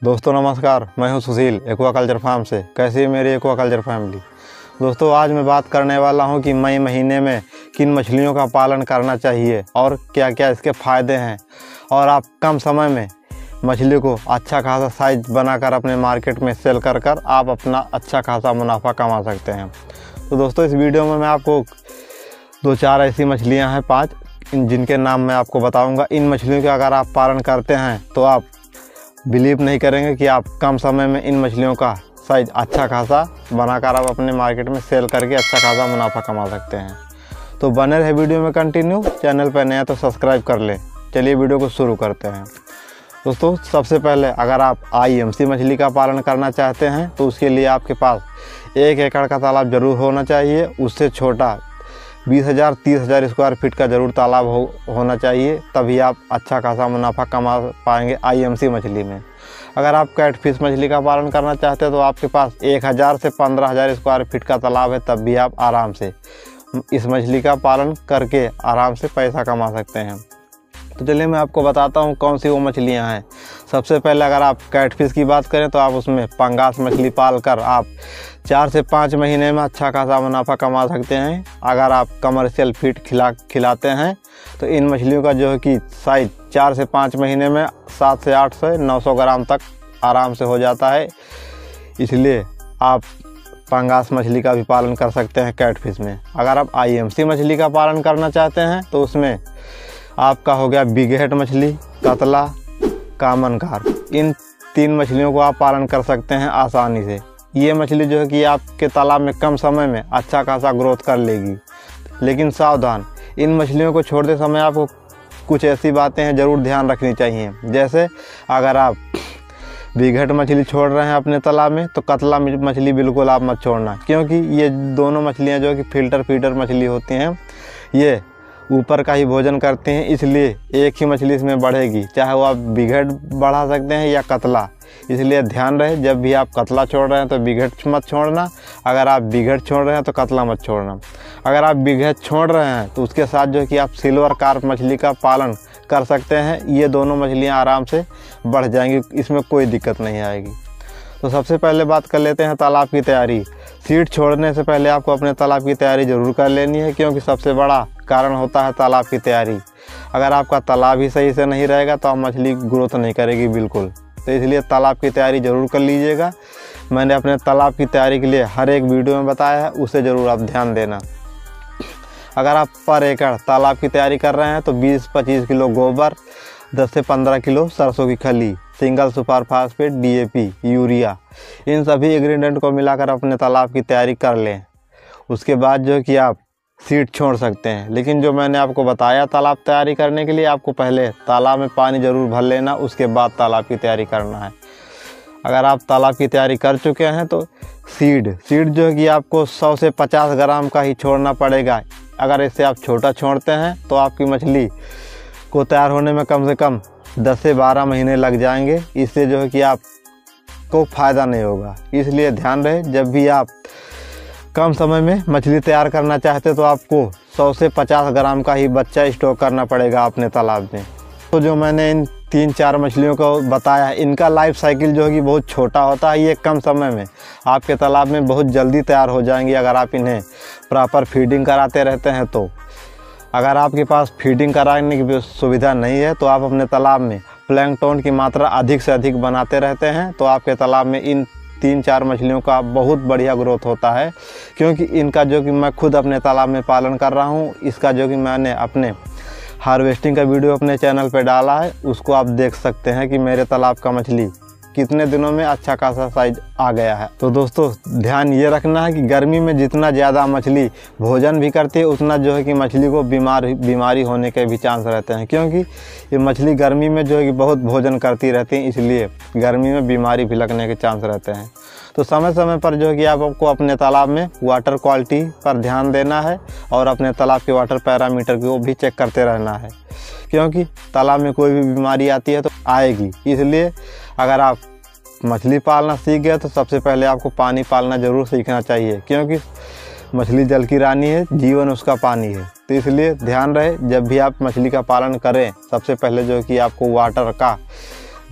दोस्तों नमस्कार, मैं हूं सुशील एक्वाकल्चर फार्म से। कैसी है मेरी एक्वाकल्चर फैमिली। दोस्तों आज मैं बात करने वाला हूं कि मई महीने में किन मछलियों का पालन करना चाहिए और क्या क्या इसके फ़ायदे हैं और आप कम समय में मछली को अच्छा खासा साइज बनाकर अपने मार्केट में सेल कर आप अपना अच्छा खासा मुनाफा कमा सकते हैं। तो दोस्तों इस वीडियो में मैं आपको 2-4 ऐसी मछलियाँ हैं 5 जिनके नाम मैं आपको बताऊँगा। इन मछलियों का अगर आप पालन करते हैं तो आप बिलीव नहीं करेंगे कि आप कम समय में इन मछलियों का साइज अच्छा खासा बनाकर आप अपने मार्केट में सेल करके अच्छा खासा मुनाफा कमा सकते हैं। तो बने रहे वीडियो में कंटिन्यू। चैनल पर नया तो सब्सक्राइब कर लें। चलिए वीडियो को शुरू करते हैं। दोस्तों सबसे पहले अगर आप IMC मछली का पालन करना चाहते हैं तो उसके लिए आपके पास 1 एकड़ का तालाब ज़रूर होना चाहिए। उससे छोटा 20,000-30,000 स्क्वायर फीट का ज़रूर तालाब होना चाहिए, तभी आप अच्छा खासा मुनाफा कमा पाएंगे IMC मछली में। अगर आप कैटफिश मछली का पालन करना चाहते हैं तो आपके पास 1,000 से 15,000 स्क्वायर फीट का तालाब है, तब भी आप आराम से इस मछली का पालन करके आराम से पैसा कमा सकते हैं। तो चलिए मैं आपको बताता हूँ कौन सी वो मछलियाँ हैं। सबसे पहले अगर आप कैटफिश की बात करें तो आप उसमें पंगास मछली पाल कर आप 4 से 5 महीने में अच्छा खासा मुनाफा कमा सकते हैं। अगर आप कमर्शियल फीड खिलाते हैं तो इन मछलियों का जो है कि साइज 4 से 5 महीने में 7 से 8 से 900 ग्राम तक आराम से हो जाता है। इसलिए आप पंगास मछली का भी पालन कर सकते हैं कैटफिश में। अगर आप IMC मछली का पालन करना चाहते हैं तो उसमें आपका हो गया बिग हेड मछली, कतला, कॉमन कार्प। इन 3 मछलियों को आप पालन कर सकते हैं आसानी से। ये मछली जो है कि आपके तालाब में कम समय में अच्छा खासा ग्रोथ कर लेगी। लेकिन सावधान, इन मछलियों को छोड़ते समय आपको कुछ ऐसी बातें हैं ज़रूर ध्यान रखनी चाहिए। जैसे अगर आप बिग हेड मछली छोड़ रहे हैं अपने तालाब में तो कतला मछली बिल्कुल आप मत छोड़ना, क्योंकि ये दोनों मछलियाँ जो कि फिल्टर फीडर मछली होती हैं, ये ऊपर का ही भोजन करते हैं। इसलिए एक ही मछली इसमें बढ़ेगी, चाहे वो आप बिग हेड बढ़ा सकते हैं या कतला। इसलिए ध्यान रहे, जब भी आप कतला छोड़ रहे हैं तो बिग हेड मत छोड़ना। अगर आप बिग हेड छोड़ रहे हैं तो कतला मत छोड़ना। अगर आप बिग हेड छोड़ रहे हैं तो उसके साथ जो कि आप सिल्वर कार्प मछली का पालन कर सकते हैं। ये दोनों मछलियाँ आराम से बढ़ जाएंगी, इसमें कोई दिक्कत नहीं आएगी। तो सबसे पहले बात कर लेते हैं तालाब की तैयारी। सीड छोड़ने से पहले आपको अपने तालाब की तैयारी ज़रूर कर लेनी है, क्योंकि सबसे बड़ा कारण होता है तालाब की तैयारी। अगर आपका तालाब ही सही से नहीं रहेगा तो आप मछली ग्रोथ नहीं करेगी बिल्कुल। तो इसलिए तालाब की तैयारी ज़रूर कर लीजिएगा। मैंने अपने तालाब की तैयारी के लिए हर एक वीडियो में बताया है, उसे ज़रूर आप ध्यान देना। अगर आप पर एकड़ तालाब की तैयारी कर रहे हैं तो 20-25 किलो गोबर, 10 से 15 किलो सरसों की खली, single super phosphate, DAP, urea, इन सभी इंग्रेडिएंट को मिलाकर अपने तालाब की तैयारी कर लें। उसके बाद जो कि आप सीड छोड़ सकते हैं। लेकिन जो मैंने आपको बताया तालाब तैयारी करने के लिए, आपको पहले तालाब में पानी ज़रूर भर लेना, उसके बाद तालाब की तैयारी करना है। अगर आप तालाब की तैयारी कर चुके हैं तो सीड जो है कि आपको 100 से 50 ग्राम का ही छोड़ना पड़ेगा। अगर इससे आप छोटा छोड़ते हैं तो आपकी मछली को तैयार होने में कम से कम 10 से 12 महीने लग जाएंगे। इससे जो है कि आपको फ़ायदा नहीं होगा। इसलिए ध्यान रहे, जब भी आप कम समय में मछली तैयार करना चाहते हैं तो आपको 100 से 50 ग्राम का ही बच्चा स्टॉक करना पड़ेगा अपने तालाब में। तो जो मैंने इन 3-4 मछलियों को बताया है, इनका लाइफ साइकिल जो है कि बहुत छोटा होता है। ये कम समय में आपके तालाब में बहुत जल्दी तैयार हो जाएंगी अगर आप इन्हें प्रॉपर फीडिंग कराते रहते हैं तो। अगर आपके पास फीडिंग कराने की सुविधा नहीं है तो आप अपने तालाब में प्लैंकटन की मात्रा अधिक से अधिक बनाते रहते हैं तो आपके तालाब में इन 3-4 मछलियों का बहुत बढ़िया ग्रोथ होता है। क्योंकि इनका जो कि मैं खुद अपने तालाब में पालन कर रहा हूँ, इसका जो कि मैंने अपने हार्वेस्टिंग का वीडियो अपने चैनल पे डाला है, उसको आप देख सकते हैं कि मेरे तालाब का मछली कितने दिनों में अच्छा खासा साइज आ गया है। तो दोस्तों ध्यान ये रखना है कि गर्मी में जितना ज़्यादा मछली भोजन भी करती है उतना जो है कि मछली को बीमारी होने के भी चांस रहते हैं, क्योंकि ये मछली गर्मी में जो है कि बहुत भोजन करती रहती है, इसलिए गर्मी में बीमारी भी लगने के चांस रहते हैं। तो समय समय पर जो है कि आपको अपने तालाब में वाटर क्वालिटी पर ध्यान देना है और अपने तालाब के वाटर पैरामीटर को भी चेक करते रहना है, क्योंकि तालाब में कोई भी बीमारी आती है तो आएगी। इसलिए अगर आप मछली पालना सीख गए तो सबसे पहले आपको पानी पालना ज़रूर सीखना चाहिए, क्योंकि मछली जल की रानी है, जीवन उसका पानी है। तो इसलिए ध्यान रहे, जब भी आप मछली का पालन करें सबसे पहले जो कि आपको वाटर का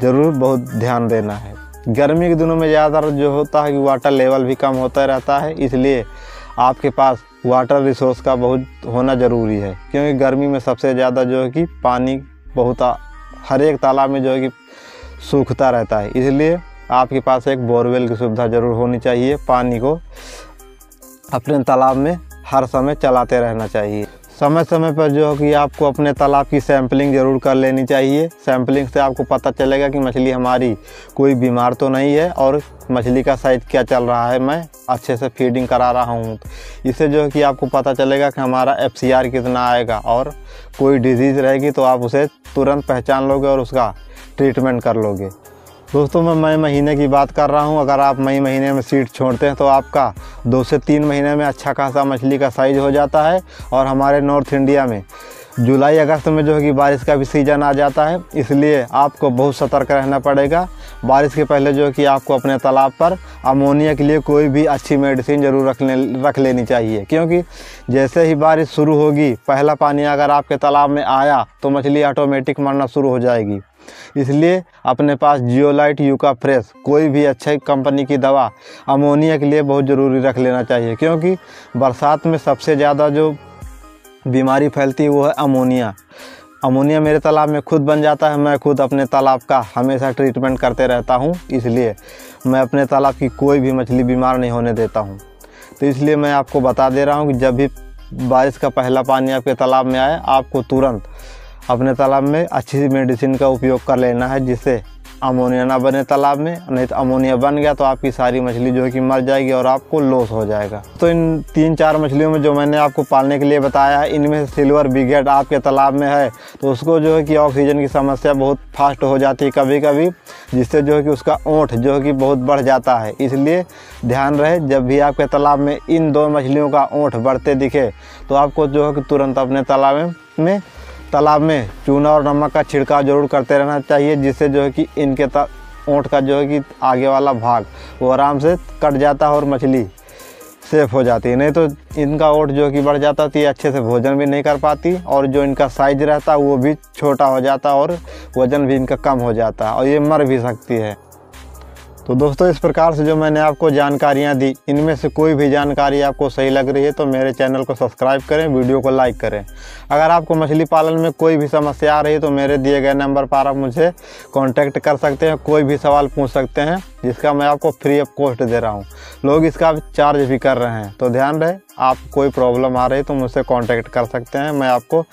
ज़रूर बहुत ध्यान देना है। गर्मी के दिनों में ज़्यादातर जो होता है कि वाटर लेवल भी कम होता रहता है, इसलिए आपके पास वाटर रिसोर्स का बहुत होना ज़रूरी है, क्योंकि गर्मी में सबसे ज़्यादा जो है कि पानी बहुत हर एक तालाब में जो है कि सूखता रहता है। इसलिए आपके पास एक बोरवेल की सुविधा ज़रूर होनी चाहिए। पानी को अपने तालाब में हर समय चलाते रहना चाहिए। समय समय पर जो है कि आपको अपने तालाब की सैंपलिंग ज़रूर कर लेनी चाहिए। सैंपलिंग से आपको पता चलेगा कि मछली हमारी कोई बीमार तो नहीं है और मछली का साइज़ क्या चल रहा है, मैं अच्छे से फीडिंग करा रहा हूँ। इससे जो है कि आपको पता चलेगा कि हमारा FCR कितना आएगा, और कोई डिजीज़ रहेगी तो आप उसे तुरंत पहचान लोगे और उसका ट्रीटमेंट कर लोगे। दोस्तों, मैं मई महीने की बात कर रहा हूँ। अगर आप मई महीने में सीड छोड़ते हैं तो आपका 2 से 3 महीने में अच्छा खासा मछली का साइज़ हो जाता है। और हमारे नॉर्थ इंडिया में जुलाई अगस्त में जो है कि बारिश का भी सीज़न आ जाता है, इसलिए आपको बहुत सतर्क रहना पड़ेगा। बारिश के पहले जो है कि आपको अपने तालाब पर अमोनिया के लिए कोई भी अच्छी मेडिसिन ज़रूर रख लेनी चाहिए, क्योंकि जैसे ही बारिश शुरू होगी, पहला पानी अगर आपके तालाब में आया तो मछली ऑटोमेटिक मरना शुरू हो जाएगी। इसलिए अपने पास जियोलाइट, यूका फ्रेश, कोई भी अच्छी कंपनी की दवा अमोनिया के लिए बहुत ज़रूरी रख लेना चाहिए, क्योंकि बरसात में सबसे ज़्यादा जो बीमारी फैलती है वो है अमोनिया। अमोनिया मेरे तालाब में खुद बन जाता है। मैं खुद अपने तालाब का हमेशा ट्रीटमेंट करते रहता हूँ, इसलिए मैं अपने तालाब की कोई भी मछली बीमार नहीं होने देता हूँ। तो इसलिए मैं आपको बता दे रहा हूँ कि जब भी बारिश का पहला पानी आपके तालाब में आए, आपको तुरंत अपने तालाब में अच्छी सी मेडिसिन का उपयोग कर लेना है, जिससे अमोनिया ना बने तालाब में। नहीं तो अमोनिया बन गया तो आपकी सारी मछली जो है कि मर जाएगी और आपको लॉस हो जाएगा। तो इन 3-4 मछलियों में जो मैंने आपको पालने के लिए बताया है, इनमें से सिल्वर बिगेट आपके तालाब में है तो उसको जो है कि ऑक्सीजन की समस्या बहुत फास्ट हो जाती है कभी कभी, जिससे जो है कि उसका ओंठ जो है कि बहुत बढ़ जाता है। इसलिए ध्यान रहे, जब भी आपके तालाब में इन 2 मछलियों का ओंठ बढ़ते दिखे तो आपको जो है कि तुरंत अपने तालाब में चूना और नमक का छिड़काव जरूर करते रहना चाहिए, जिससे जो है कि इनके ओंठ का जो है कि आगे वाला भाग वो आराम से कट जाता है और मछली सेफ हो जाती है। नहीं तो इनका ओंठ जो है कि बढ़ जाता तो ये अच्छे से भोजन भी नहीं कर पाती, और जो इनका साइज रहता है वो भी छोटा हो जाता और वज़न भी इनका कम हो जाता है और ये मर भी सकती है। तो दोस्तों, इस प्रकार से जो मैंने आपको जानकारियाँ दी, इनमें से कोई भी जानकारी आपको सही लग रही है तो मेरे चैनल को सब्सक्राइब करें, वीडियो को लाइक करें। अगर आपको मछली पालन में कोई भी समस्या आ रही है तो मेरे दिए गए नंबर पर आप मुझसे कांटेक्ट कर सकते हैं, कोई भी सवाल पूछ सकते हैं, जिसका मैं आपको फ्री ऑफ कॉस्ट दे रहा हूँ। लोग इसका चार्ज भी कर रहे हैं। तो ध्यान रहे, आप कोई प्रॉब्लम आ रही है तो मुझसे कॉन्टैक्ट कर सकते हैं, मैं आपको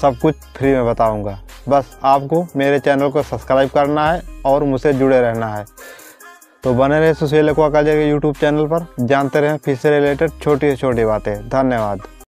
सब कुछ फ्री में बताऊँगा। बस आपको मेरे चैनल को सब्सक्राइब करना है और मुझसे जुड़े रहना है। तो बने रहे सुशील एक्वाकल्चर के यूट्यूब चैनल पर, जानते रहें फिश से रिलेटेड छोटी से छोटी बातें। धन्यवाद।